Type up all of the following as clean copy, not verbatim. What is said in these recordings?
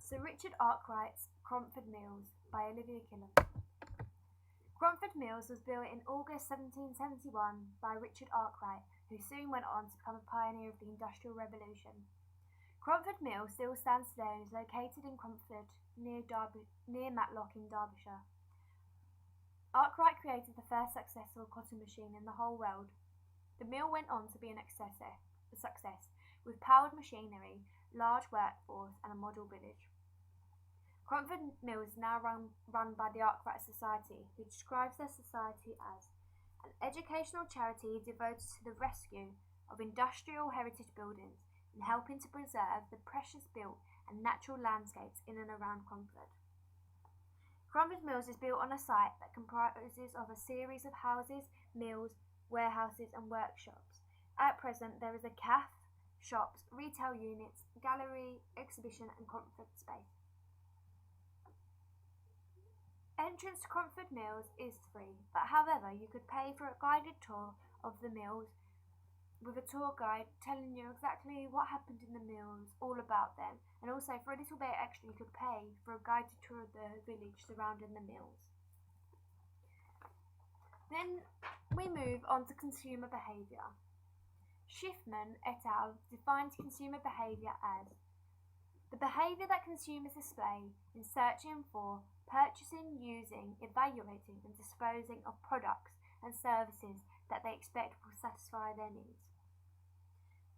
Sir Richard Arkwright's Cromford Mills by Olivia Killen. Cromford Mills was built in August 1771 by Richard Arkwright, who soon went on to become a pioneer of the Industrial Revolution. Cromford Mill still stands today and is located in Cromford, near Matlock in Derbyshire. Arkwright created the first successful cotton machine in the whole world. The mill went on to be a success, with powered machinery, large workforce and a model village. Cromford Mill is now run by the Arkwright Society, who describes their society as an educational charity devoted to the rescue of industrial heritage buildings and helping to preserve the precious built and natural landscapes in and around Cromford. Cromford Mills is built on a site that comprises of a series of houses, mills, warehouses and workshops. At present there is a cafe, shops, retail units, gallery, exhibition and conference space. Entrance to Cromford Mills is free, but however you could pay for a guided tour of the mills with a tour guide telling you exactly what happened in the mills, all about them, and also for a little bit extra you could pay for a guided tour of the village surrounding the mills. Then we move on to consumer behaviour. Schiffman et al. Defines consumer behaviour as the behaviour that consumers display in searching for, purchasing, using, evaluating and disposing of products and services that they expect will satisfy their needs.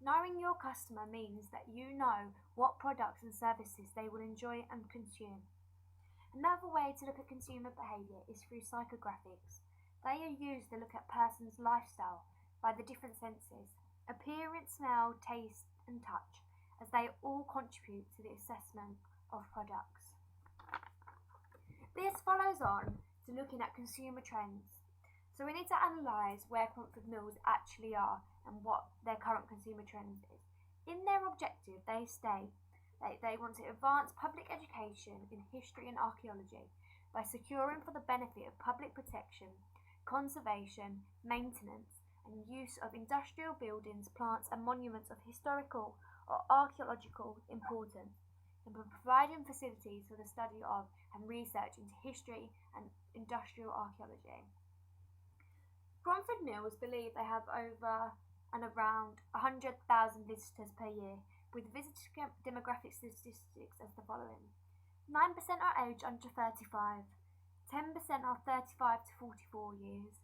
Knowing your customer means that you know what products and services they will enjoy and consume. Another way to look at consumer behaviour is through psychographics. They are used to look at a person's lifestyle by the different senses, appearance, smell, taste and touch, as they all contribute to the assessment of products. This follows on to looking at consumer trends. So we need to analyse where Cromford Mills actually are and what their current consumer trend is. In their objective, they state that they want to advance public education in history and archaeology by securing for the benefit of public protection, conservation, maintenance and use of industrial buildings, plants and monuments of historical or archaeological importance, and by providing facilities for the study of and research into history and industrial archaeology. Cromford Mills believe they have over and around 100,000 visitors per year, with visitor demographic statistics as the following. 9% are aged under 35, 10% are 35 to 44 years,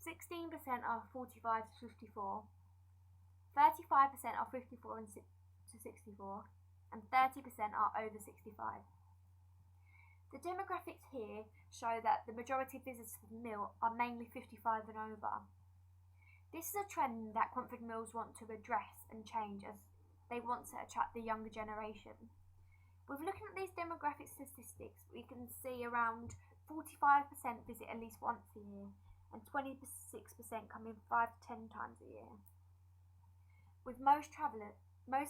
16% are 45 to 54, 35% are 54 to 64, and 30% are over 65. The demographics here show that the majority of visitors to the mill are mainly 55 and over. This is a trend that Cromford Mills want to address and change, as they want to attract the younger generation. With looking at these demographic statistics, we can see around 45% visit at least once a year and 26% come in 5 to 10 times a year, with most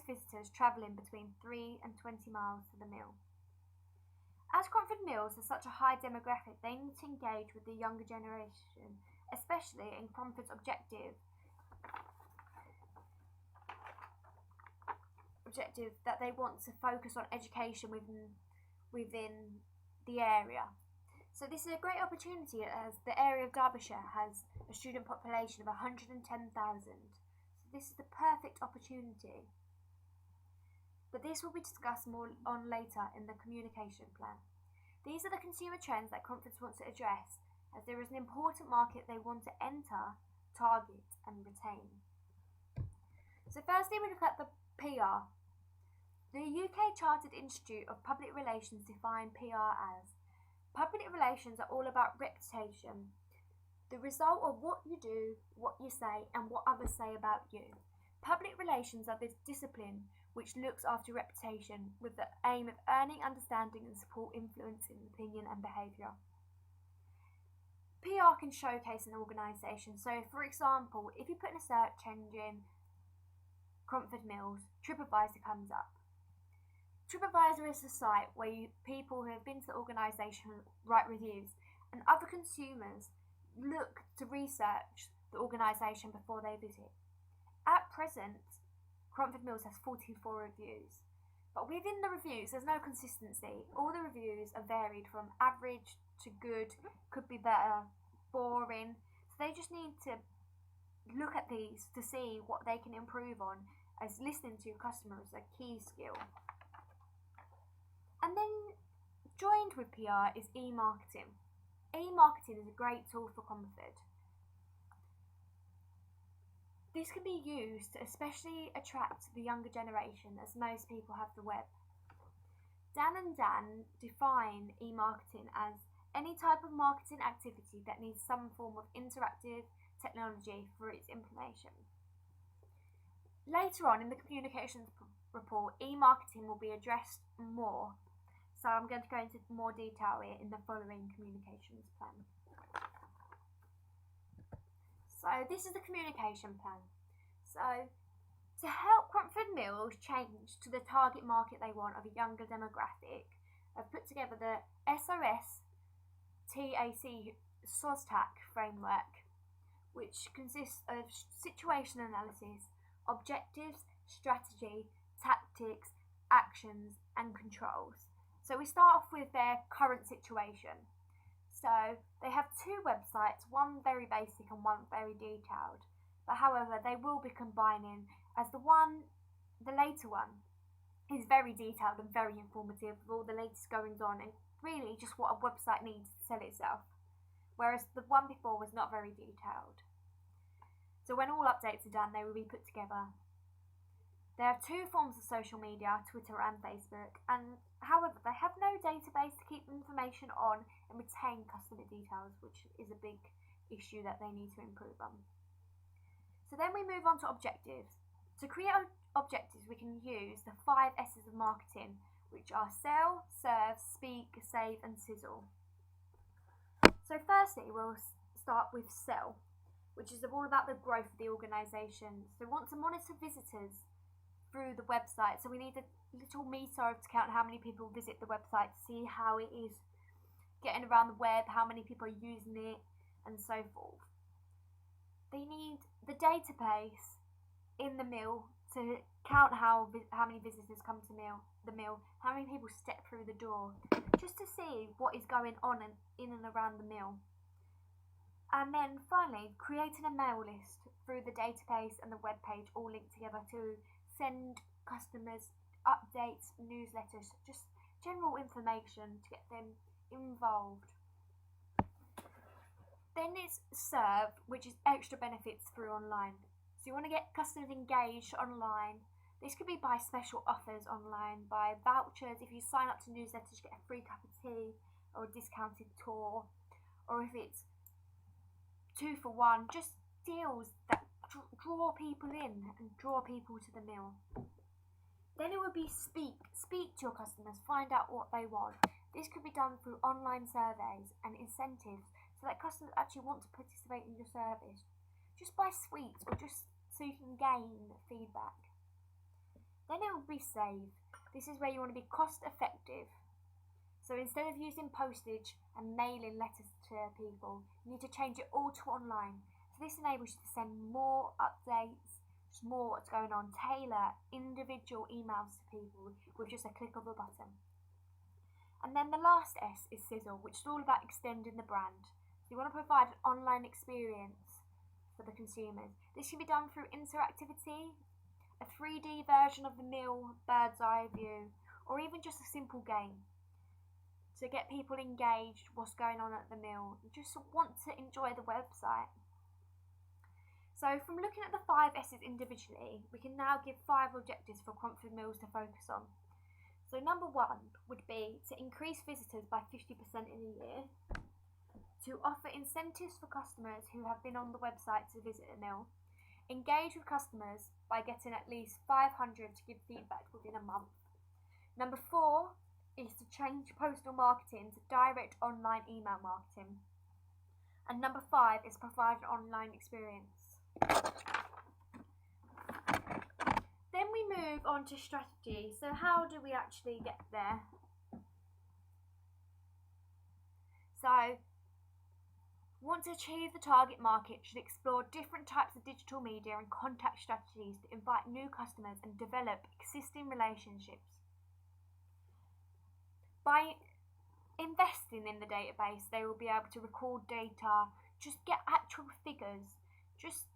visitors travelling between 3 and 20 miles to the mill. As Cromford Mills has such a high demographic, they need to engage with the younger generation, especially in Cromford's objective that they want to focus on education within the area. So this is a great opportunity, as the area of Derbyshire has a student population of 110,000. So this is the perfect opportunity. But this will be discussed more on later in the communication plan. These are the consumer trends that Cromford wants to address, as there is an important market they want to enter, target and retain. So firstly we look at the PR. The UK Chartered Institute of Public Relations define PR as public relations are all about reputation, the result of what you do, what you say and what others say about you. Public relations are this discipline which looks after reputation with the aim of earning understanding and support influencing opinion and behaviour. PR can showcase an organisation. So for example, if you put in a search engine Cromford Mills, TripAdvisor comes up. TripAdvisor is a site where people who have been to the organisation write reviews, and other consumers look to research the organisation before they visit. At present, Cromford Mills has 44 reviews, But within the reviews, there's no consistency. All the reviews are varied from average to good, could be better, boring. So they just need to look at these to see what they can improve on, as listening to customers is a key skill. And then joined with PR is e-marketing. E-marketing is a great tool for Cromford. This can be used to especially attract the younger generation, as most people have the web. Dan and Dan define e-marketing as any type of marketing activity that needs some form of interactive technology for its implementation. Later on in the communications report, e-marketing will be addressed more, so I'm going to go into more detail here in the following communications plan. So this is the communication plan. So to help Cromford Mills change to the target market they want of a younger demographic, I've put together the SOS TAC SOSTAC framework, which consists of situation analysis, objectives, strategy, tactics, actions and controls. So we start off with their current situation. So they have two websites, one very basic and one very detailed. But however, they will be combining, as the later one is very detailed and very informative with all the latest goings on and really just what a website needs to sell itself. Whereas the one before was not very detailed. So when all updates are done, they will be put together. There are two forms of social media, Twitter and Facebook, and however, they have no database to keep information on and retain customer details, which is a big issue that they need to improve on. So then we move on to objectives. To create objectives, we can use the 5 S's of marketing, which are sell, serve, speak, save and sizzle. So firstly, we'll start with sell, which is all about the growth of the organisation. So we want to monitor visitors through the website. So we need a little meter to count how many people visit the website to see how it is getting around the web, how many people are using it, and so forth. They need the database in the mill to count how many visitors come to the mill, how many people step through the door, just to see what is going on in and around the mill. And then finally, creating a mail list through the database and the web page all linked together to send customers updates, newsletters, just general information to get them involved. Then it's serve, which is extra benefits through online. So you want to get customers engaged online. This could be by special offers online, by vouchers. If you sign up to newsletters, you get a free cup of tea or a discounted tour. Or if it's 2 for 1, just deals that draw people in and draw people to the mill. Then it would be speak to your customers, find out what they want. This could be done through online surveys and incentives so that customers actually want to participate in your service. Just buy sweets or just so you can gain feedback. Then it will be save. This is where you want to be cost effective. So instead of using postage and mailing letters to people, you need to change it all to online. So this enables you to send more updates, just more what's going on, tailor individual emails to people with just a click of a button. And then the last S is sizzle, which is all about extending the brand. So you want to provide an online experience for the consumers. This can be done through interactivity, a 3D version of the mill, bird's eye view, or even just a simple game to get people engaged, what's going on at the mill, and just want to enjoy the website. So from looking at the 5 S's individually, we can now give 5 objectives for Cromford Mills to focus on. So number 1 would be to increase visitors by 50% in a year, to offer incentives for customers who have been on the website to visit a mill, engage with customers by getting at least 500 to give feedback within a month. Number 4 is to change postal marketing to direct online email marketing. And number 5 is provide an online experience. Then we move on to strategy. So how do we actually get there? So, want to achieve the target market should explore different types of digital media and contact strategies to invite new customers and develop existing relationships. By investing in the database, they will be able to record data, just get actual figures, just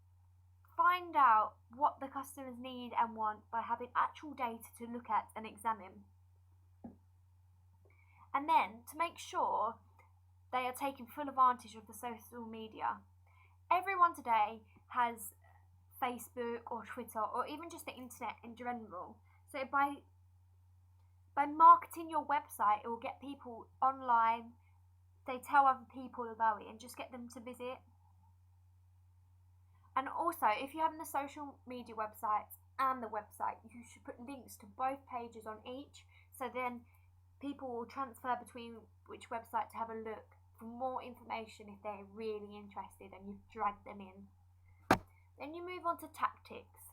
find out what the customers need and want by having actual data to look at and examine. And then, to make sure they are taking full advantage of the social media, everyone today has Facebook or Twitter or even just the internet in general. So by marketing your website, it will get people online. They tell other people about it and just get them to visit. And also, if you're having the social media website and the website, you should put links to both pages on each, so then people will transfer between which website to have a look for more information if they're really interested and you've dragged them in. Then you move on to tactics.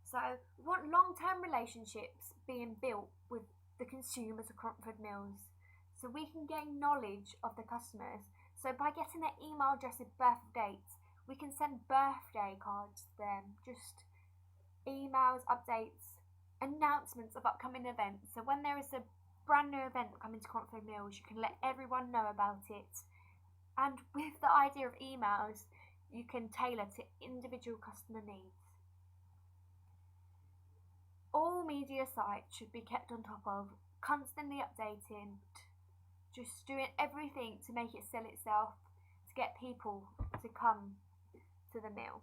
So we want long-term relationships being built with the consumers of Cromford Mills, so we can gain knowledge of the customers. So by getting their email address and birth dates, we can send birthday cards to them, just emails, updates, announcements of upcoming events. So when there is a brand new event coming to Cromford Mills, you can let everyone know about it. And with the idea of emails, you can tailor to individual customer needs. All media sites should be kept on top of, constantly updating, just doing everything to make it sell itself, to get people to come to the mill.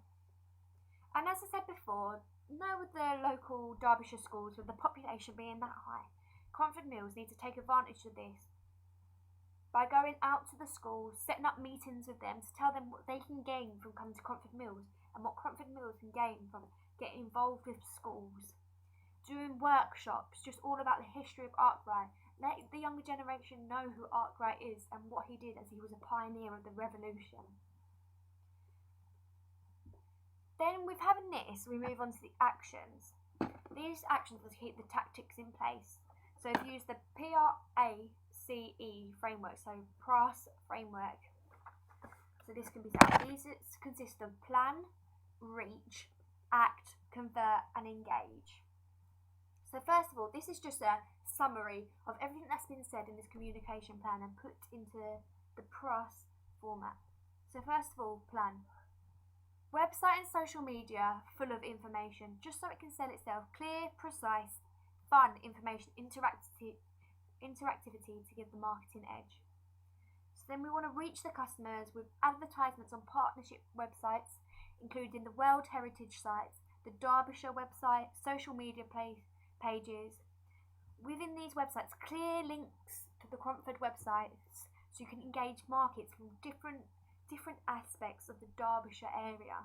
And as I said before, now with the local Derbyshire schools, with the population being that high, Cromford Mills need to take advantage of this by going out to the schools, setting up meetings with them to tell them what they can gain from coming to Cromford Mills and what Cromford Mills can gain from getting involved with schools. Doing workshops, just all about the history of Arkwright. Let the younger generation know who Arkwright is and what he did, as he was a pioneer of the revolution. Then with having this, we move on to the actions. These actions will keep the tactics in place. So if you use the PRACE framework, so PRAS framework. So this can be said. These consist of plan, reach, act, convert and engage. So first of all, this is just a summary of everything that's been said in this communication plan and put into the PRAS format. So first of all, plan. Website and social media full of information, just so it can sell itself. Clear, precise, fun information, interactivity to give the marketing edge. So then we want to reach the customers with advertisements on partnership websites, including the World Heritage sites, the Derbyshire website, social media pages. Within these websites, clear links to the Cromford websites so you can engage markets from different aspects of the Derbyshire area.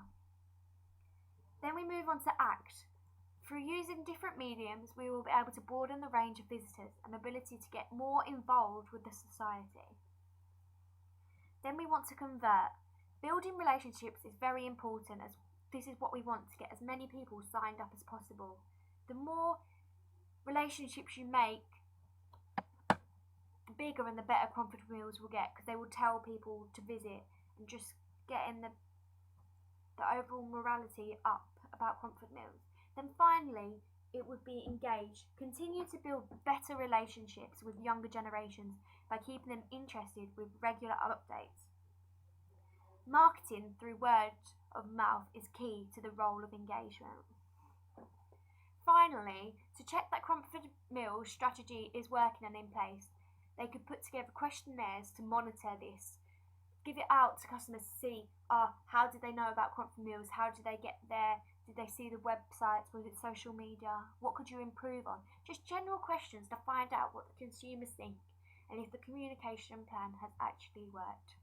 Then we move on to act. Through using different mediums, we will be able to broaden the range of visitors and ability to get more involved with the society. Then we want to convert. Building relationships is very important, as this is what we want to get as many people signed up as possible. The more relationships you make, the bigger and the better Cromford Mills will get, because they will tell people to visit and just getting the overall morality up about Cromford Mills. Then finally, it would be engage. Continue to build better relationships with younger generations by keeping them interested with regular updates. Marketing through word of mouth is key to the role of engagement. Finally, to check that Cromford Mills strategy is working and in place, they could put together questionnaires to monitor this. Give it out to customers to see how did they know about Cromford Mills, how did they get there, did they see the websites, was it social media, what could you improve on? Just general questions to find out what the consumers think and if the communication plan has actually worked.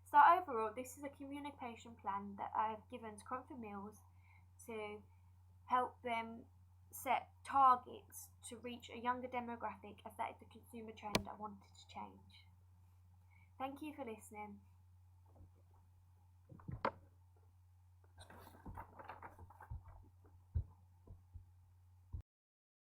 So overall, this is a communication plan that I have given to Cromford Mills to help them set targets to reach a younger demographic, as that is the consumer trend I wanted to change. Thank you for listening.